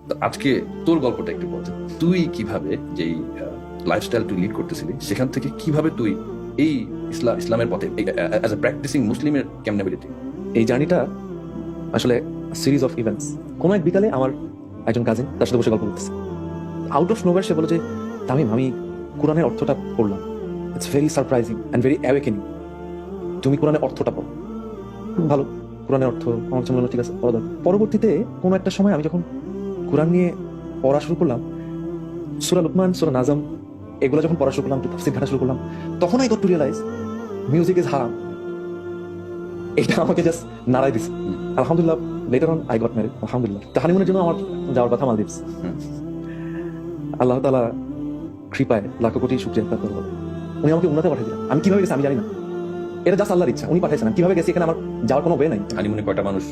তো আজকে তোর গল্পটা একটু বল, তুই কিভাবে যেই লাইফস্টাইল তুই লিড করতেছিলি সেখান থেকে কিভাবে তুই এই ইসলামের পথে অ্যাজ এ প্র্যাকটিসিং মুসলিমের কেমনে বেরিয়ে? এই জার্নিটা আসলে সিরিজ অফ ইভেন্টস। কোনো এক বিকালে আমার একজন কাজিন তার সাথে বসে গল্প করতেছে। আউট অফ নোওয়্যার সে বলে যে তামিম, আমি কোরআনের অর্থটা পড়লাম, it's very surprising and very awakening, তুমি কোরআনের অর্থটা পড়ো। ভালো, কোরআনের অর্থ আমার কাছে মনে হলো ঠিক আছে, পড়া দরকার। পরবর্তীতে কোনো একটা সময় আমি যখন কোরআন নিয়ে পড়া শুরু করলাম, সূরা লুকমান, সূরা নাজম, এগুলো যখন পড়া শুরু করলাম, তাফসীর ঘাটা শুরু করলাম, তখন I got to realise music is হারাম। এটা আমাকে জাস্ট নাড়াই দিছে। আলহামদুলিল্লাহ, later on I got married, আলহামদুলিল্লাহ। তো হানিমুনের জন্য আমার যাওয়ার কথা মালদ্বীপস। আল্লাহ তাআলা কৃপায় লাখো কোটি শুকরিয়া তার করব। উনি আমাকে উন্নতে পাঠিয়ে দিলেন। আমি কিভাবে গেছি আমি জানি না, এটা জাস্ট আল্লাহর ইচ্ছা, উনি পাঠাইছেন। কিভাবে গেছি এখানে আমার যাওয়ার কোনো ওয়ে নাই। হানিমুনে কয়টা মানুষ,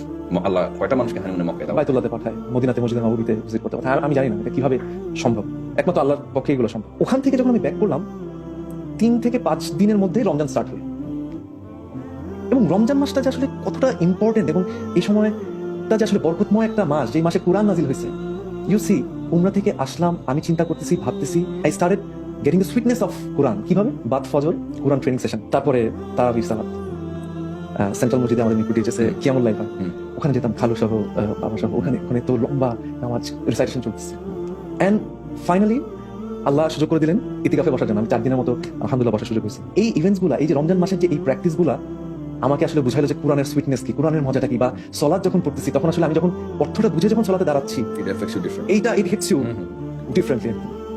আল্লাহ কয়টা মানুষকে হানিমুনে মক্কায় দাও? বাইতুল্লাহতে পাঠায়, মদিনাতে মসজিদে নববীতে ভিজিট করতে পাঠায়। আমি জানি না এটা কিভাবে সম্ভব, একমাত্র আল্লাহর পক্ষে এগুলো সম্ভব। ওখান থেকে যখন আমি ব্যাক করলাম, 3 থেকে 5 দিনের মধ্যে রমজান স্টার্ট হয়। এবং রমজান মাসটা যে আসলে কতটা ইম্পর্টেন্ট এবং এই সময়টা যে আসলে বরকতময় একটা মাস, যে মাসে কোরআন নাজিল হয়েছে। ইউ সি, উমরা থেকে আসলাম, আমি চিন্তা করতেছি, ভাবতেছি, I started getting the sweetness of Quran. কিভাবে? বাদ ফজর, কোরআন ট্রেনিং সেশন, তারপরে তারাবির সালাত, সেন্ট্রাল মসজিদে আমাদের নিকুটি এসেছে কিয়ামুল লাইল হয়, ওখানে যেতাম খালু সহ, বাবা সহ। ওখানে তো লম্বা নামাজ রিসাইটেশন চলতেছে। অ্যান্ড ফাইনালি আল্লাহ সুযোগ করে দিলেন ইতিকাফে বসার জন্য। আমি 4 দিনের মতো আলহামদুলিল্লাহ বসার সুযোগ হয়েছে। এই ইভেন্টস গুলা, এই যে রমজান মাসের যে এই প্র্যাকটিস গুলা আমাকে আসলে বুঝাইলো যে কোরআনের সুইটনেস কি, কোরআনের মজাটা কি। বা সলাৎ যখন পড়তেছি তখন আসলে আমি যখন অর্থটা বুঝে যখন সলাতে দাঁড়াচ্ছি, এইটা ইট হিটস ইউ ডিফারেন্টলি।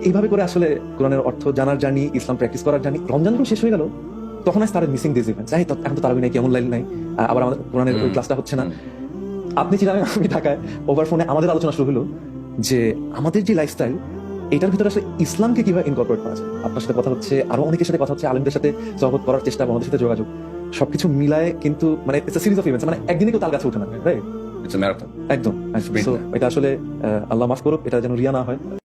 এইভাবে করে আসলে কোরআনের অর্থ জানার জার্নি, ইসলাম প্র্যাকটিস করার জার্নি। রমজান যখন শেষ হয়ে গেল তখন I started missing this events. এখন তো তারাবি নাই, কিয়ামুল লাইল নাই, আবার আমাদের কোরআনের ওই ক্লাসটা হচ্ছে না। আপনি চিনাবেন, আমি ঢাকায়, ওভার ফোনে আমাদের আলোচনা শুরু হলো যে আমাদের যে লাইফস্টাইল, এটার ভিতরে আসলে ইসলামকে কিভাবে ইনকর্পোরেট করা যায়। আপনার সাথে কথা হচ্ছে, আরো অনেকের সাথে কথা হচ্ছে, আলেমদের সাথে সহবত করার চেষ্টা, আমাদের সাথে যোগাযোগ, সবকিছু মিলায় কিন্তু মানে it's a series of events. মানে একদিনে কেউ তাল গাছে ওঠে না, রাইট? It's a marathon. একদম। So, এটা আসলে আল্লাহ মাফ করুক, এটা যেন রিয়া না হয়।